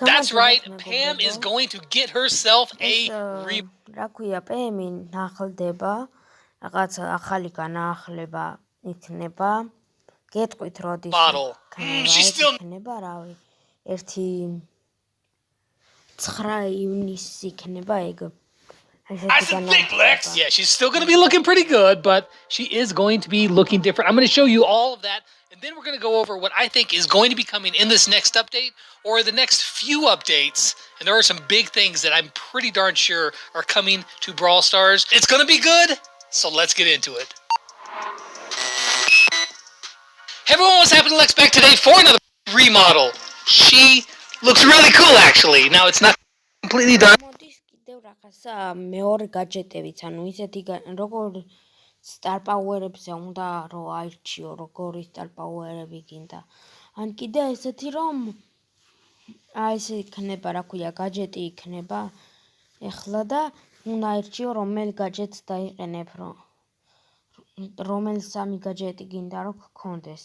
That's right, Pam is going to get herself a რა ქვია, პემი ნახლდება, რაღაც ახალი განახლება იქნება. გეტყვით როდის იქნება, რავი. 9 ივნისს იქნება ეგ. Yeah, she's still going to be looking pretty good, but she is going to be looking different. I'm going to show you all of that, and then we're going to go over what I think is going to be coming in this next update or the next few updates. And there are some big things that I'm pretty darn sure are coming to Brawl Stars. It's going to be good, so let's get into it. Hey everyone, what's happening? Lex back today for another remodel. She looks really cool, actually. Now, it's not completely done. რაღაცა მეორე გაჯეტებიც, ანუ ისეთი როგორ star power-ებზე უნდა რომ აირჩიო, როგორი star power-ები გინდა. ან კიდე ესეთი რომ აი ესე იქნება, რა ქვია, გაჯეტი იქნება ეხლა და უნდა აირჩიო რომელ გაჯეტს დაიყენებ, რომელ სამი გაჯეტი გინდა რომ გქონდეს.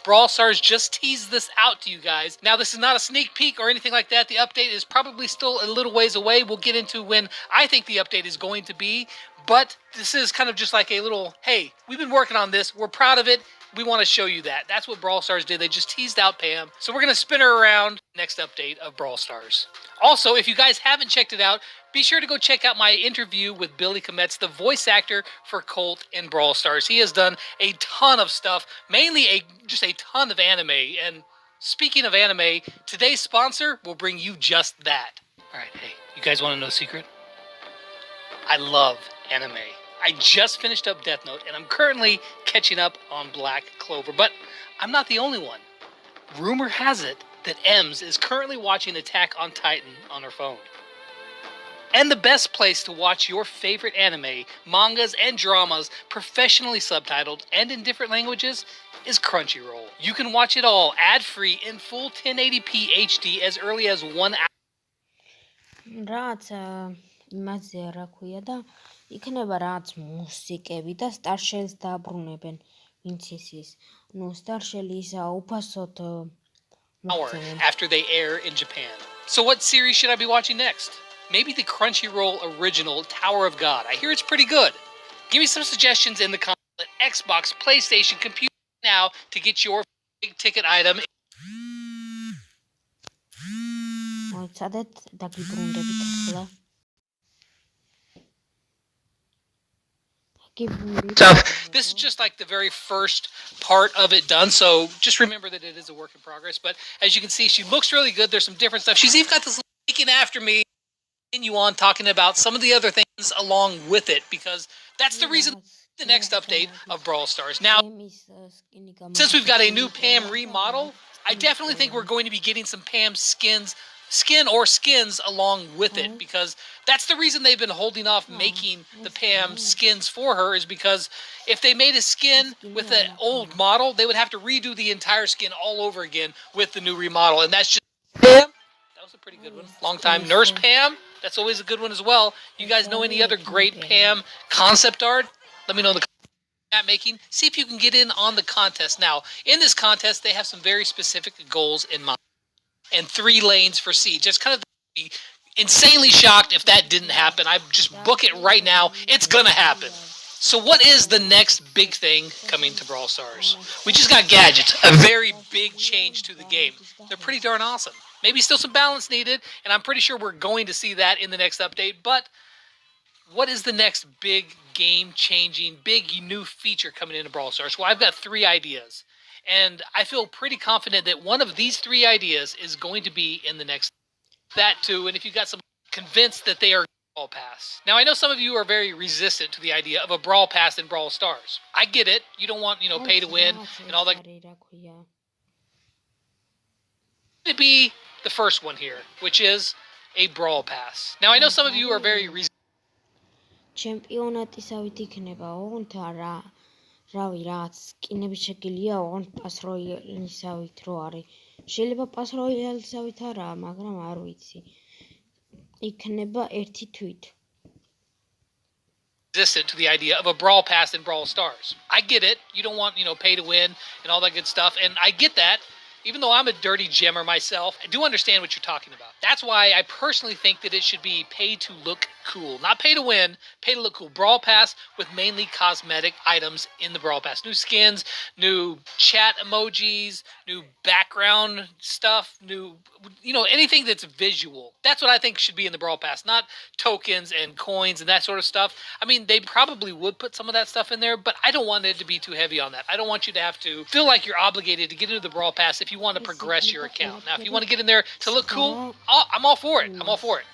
Brawl Stars just teased this out to you guys. Now, this is not a sneak peek or anything like that. The update is probably still a little ways away. We'll get into when I think the update is going to be. But this is kind of just like a little, hey, we've been working on this. We're proud of it. We want to show you that. That's what Brawl Stars did. They just teased out Pam. So we're going to spin her around next update of Brawl Stars. Also, if you guys haven't checked it out, be sure to go check out my interview with Billy Kometz, the voice actor for Colt in Brawl Stars. He has done a ton of stuff, mainly just a ton of anime. And speaking of anime, today's sponsor will bring you just that. All right, hey, you guys want to know a secret? I love anime. I just finished up Death Note, and I'm currently catching up on Black Clover. But I'm not the only one. Rumor has it that Ems is currently watching Attack on Titan on her phone. And the best place to watch your favorite anime, mangas, and dramas professionally subtitled and in different languages is Crunchyroll. You can watch it all ad-free in full 1080p HD as early as 1 hour. იმაზე რა ქვია და იქნება რაც მუსიკები და სტარშელს დააბრუნებენ ვინც ის ნუ სტარშელი ისა უფასოდ after they air in Japan. So what series should I be watching next? Maybe the Crunchyroll original Tower of God. I hear it's pretty good. Give me some suggestions in the comments. Xbox, PlayStation, computer now to get your big ticket item. This is just like the very first part of it done, so just remember that it is a work in progress. But as you can see, she looks really good. There's some different stuff. She's even got this taking after me. Continue on talking about some of the other things along with it, because that's the reason the next update of Brawl Stars. Now, since we've got a new Pam remodel, I definitely think we're going to be getting some Pam skins along with it, because that's the reason they've been holding off making the Pam skins for her, is because if they made a skin with an old model, they would have to redo the entire skin all over again with the new remodel, and that's just Pam. That was a pretty good one. Long time. Nurse Pam, that's always a good one as well. You guys know any other great Pam concept art? Let me know in the comments. Making. See if you can get in on the contest. Now, in this contest, they have some very specific goals in mind. And 3 lanes for Siege. Just kind of be insanely shocked if that didn't happen. I just book it right now. It's gonna happen. So what is the next big thing coming to Brawl Stars? We just got gadgets. A very big change to the game. They're pretty darn awesome. Maybe still some balance needed, and I'm pretty sure we're going to see that in the next update. But what is the next big game-changing, big new feature coming into Brawl Stars? Well, I've got 3 ideas. And I feel pretty confident that one of these 3 ideas is going to be in the next. That too, and if you got some convinced that they are Brawl Pass. Now, I know some of you are very resistant to the idea of a Brawl Pass in Brawl Stars. I get it. You don't want, pay to win and all that. To be the first one here, which is a Brawl Pass. Now, I know some of you are very resistant. რავი რაც სკინები შეგიძლია ოღონდ პას როიალისავით რო არის. შეიძლება პას როიალისავით არა, მაგრამ არ ვიცი. იქნება ერთი თვით. Resistant to the idea of a Brawl Pass in Brawl Stars. I get it. You don't want, pay to win and all that good stuff, and I get that. Even though I'm a dirty gemmer myself, I do understand what you're talking about. That's why I personally think that it should be pay to look cool. Not pay to win, pay to look cool. Brawl Pass with mainly cosmetic items in the Brawl Pass. New skins, new chat emojis, new background stuff, new, anything that's visual. That's what I think should be in the Brawl Pass, not tokens and coins and that sort of stuff. I mean, they probably would put some of that stuff in there, but I don't want it to be too heavy on that. I don't want you to have to feel like you're obligated to get into the Brawl Pass if you want to progress your account. Now, if you want to get in there to look cool, I'm all for it. I'm all for it.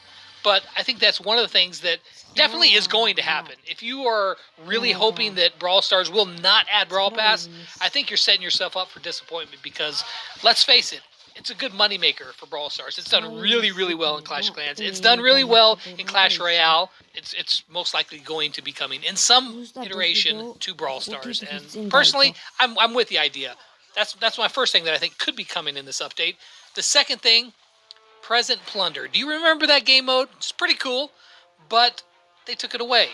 But I think that's one of the things that definitely is going to happen. If you are really hoping that Brawl Stars will not add Brawl Pass, I think you're setting yourself up for disappointment because, let's face it, it's a good moneymaker for Brawl Stars. It's done really, really well in Clash of Clans. It's done really well in Clash Royale. It's most likely going to be coming in some iteration to Brawl Stars. And personally, I'm with the idea. That's my first thing that I think could be coming in this update. The second thing, Present Plunder. Do you remember that game mode? It's pretty cool, but they took it away.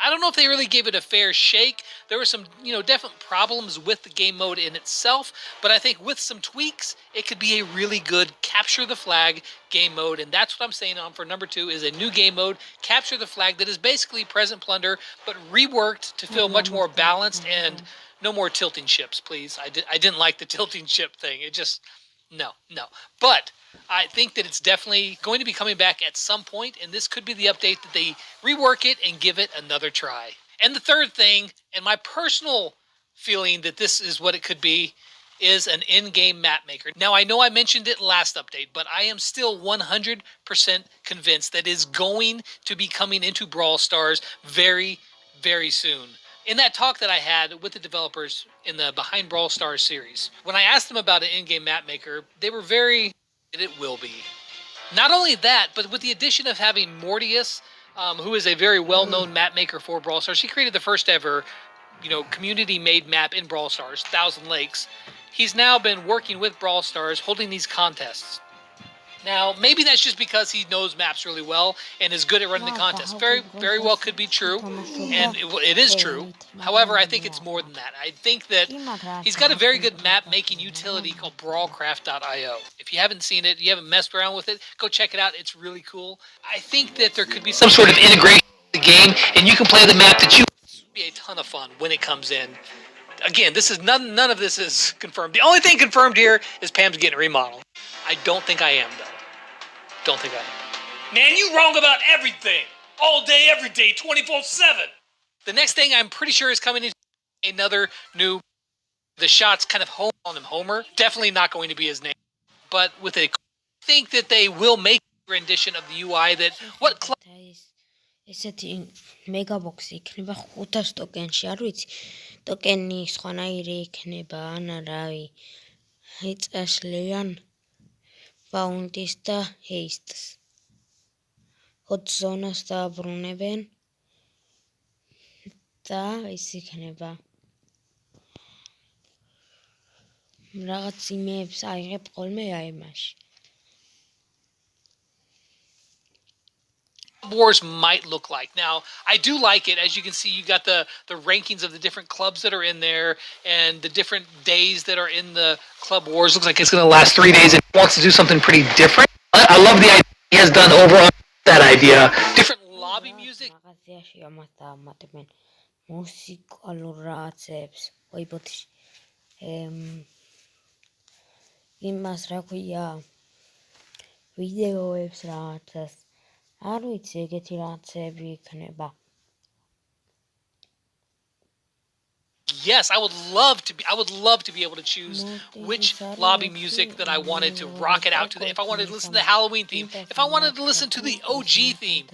I don't know if they really gave it a fair shake. There were some, definite problems with the game mode in itself, but I think with some tweaks, it could be a really good capture the flag game mode, and that's what I'm saying on for number 2 is a new game mode, capture the flag, that is basically Present Plunder, but reworked to feel much more balanced and no more tilting ships, please. I didn't like the tilting ship thing. It just, no. But I think that it's definitely going to be coming back at some point, and this could be the update that they rework it and give it another try. And the third thing, and my personal feeling that this is what it could be, is an in-game map maker. Now, I know I mentioned it last update, but I am still 100% convinced that is going to be coming into Brawl Stars very, very soon. In that talk that I had with the developers in the Behind Brawl Stars series, when I asked them about an in-game map maker, they were very... it will be. Not only that, but with the addition of having Mortius, who is a very well-known map maker for Brawl Stars, he created the first ever, community-made map in Brawl Stars, Thousand Lakes. He's now been working with Brawl Stars, holding these contests. Now, maybe that's just because he knows maps really well and is good at running the contest. Very, very well could be true, and it is true. However, I think it's more than that. I think that he's got a very good map-making utility called Brawlcraft.io. If you haven't seen it, you haven't messed around with it, go check it out. It's really cool. I think that there could be some sort of integration with the game, and you can play the map that you be a ton of fun when it comes in. Again, this is none of this is confirmed. The only thing confirmed here is Pam's getting remodeled. I don't think I am, though. Don't think I am. Man, you wrong about everything. All day, every day, 24/7. The next thing I'm pretty sure is coming is another new... the shots kind of home on him, Homer. Definitely not going to be his name. But with a... I think that they will make a rendition of the UI that... what club... ესეთი მეგაბოქსი იქნება 500 ტოკენში, არ ვიცი. ტოკენი სხვანაირი იქნება, ან არავი. იწესლიან ბაუნტის და ჰეისტს. hot zone-ს დააბრუნებენ და ის იქნება. რაღაც იმეებს აიღებ ხოლმე აი მაშინ. Wars might look like. Now, I do like it. As you can see, you got the rankings of the different clubs that are in there and the different days that are in the Club Wars. Looks like it's going to last 3 days. It wants to do something pretty different. I love the idea he has done overall. That idea. Different lobby music. მუსიკალურ რაღაცებს, ვაიბოთში. იმას რა ქვია, ვიდეოებს რაღაცას. არ ვიცი, ეგეთი რაღაცები იქნება. Yes, I would love to be able to choose which lobby music that I wanted to rock it out to. If I wanted to listen to the Halloween theme, if I wanted to listen to the OG theme,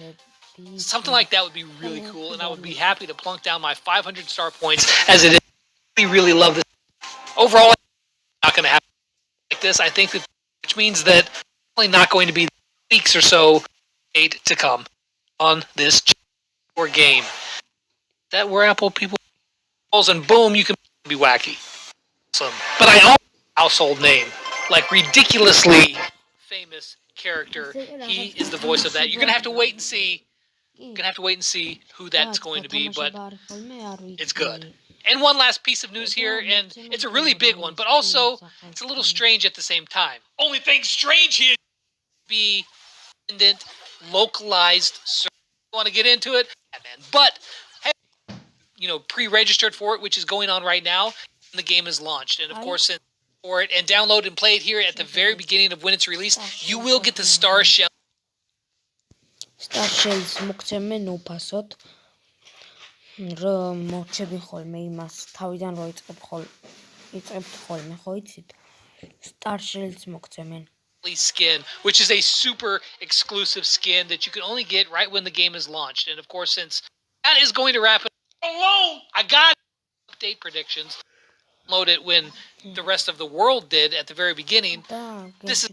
something like that would be really cool, and I would be happy to plunk down my 500 star points as it is. I really love this. Overall, I'm not going to have like this. I think that, which means that probably not going to be weeks or so to come on this game. That where Apple people and boom, you can be wacky. Awesome. But I also household name, like ridiculously famous character. He is the voice of that. You're gonna have to wait and see. You're gonna have to wait and see who that's going to be, but it's good. And one last piece of news here, and it's a really big one, but also it's a little strange at the same time. Only thing strange here be independent, localized service. You want to get into it? Yeah, man. But hey, pre-registered for it, which is going on right now, and the game is launched. And of course, for it and download and play it here at the very beginning of when it's released, you will get the Star Shell. Star Shells მოგცემენ უფასოდ. რომ მოჩები ხოლმე იმას თავიდან რო იწყებთ ხოლმე, ხო იცით? Star Shells მოგცემენ. Skin, which is a super exclusive skin that you can only get right when the game is launched. And of course, since that is going to wrap it alone, I got update predictions. Load it when the rest of the world did at the very beginning. This is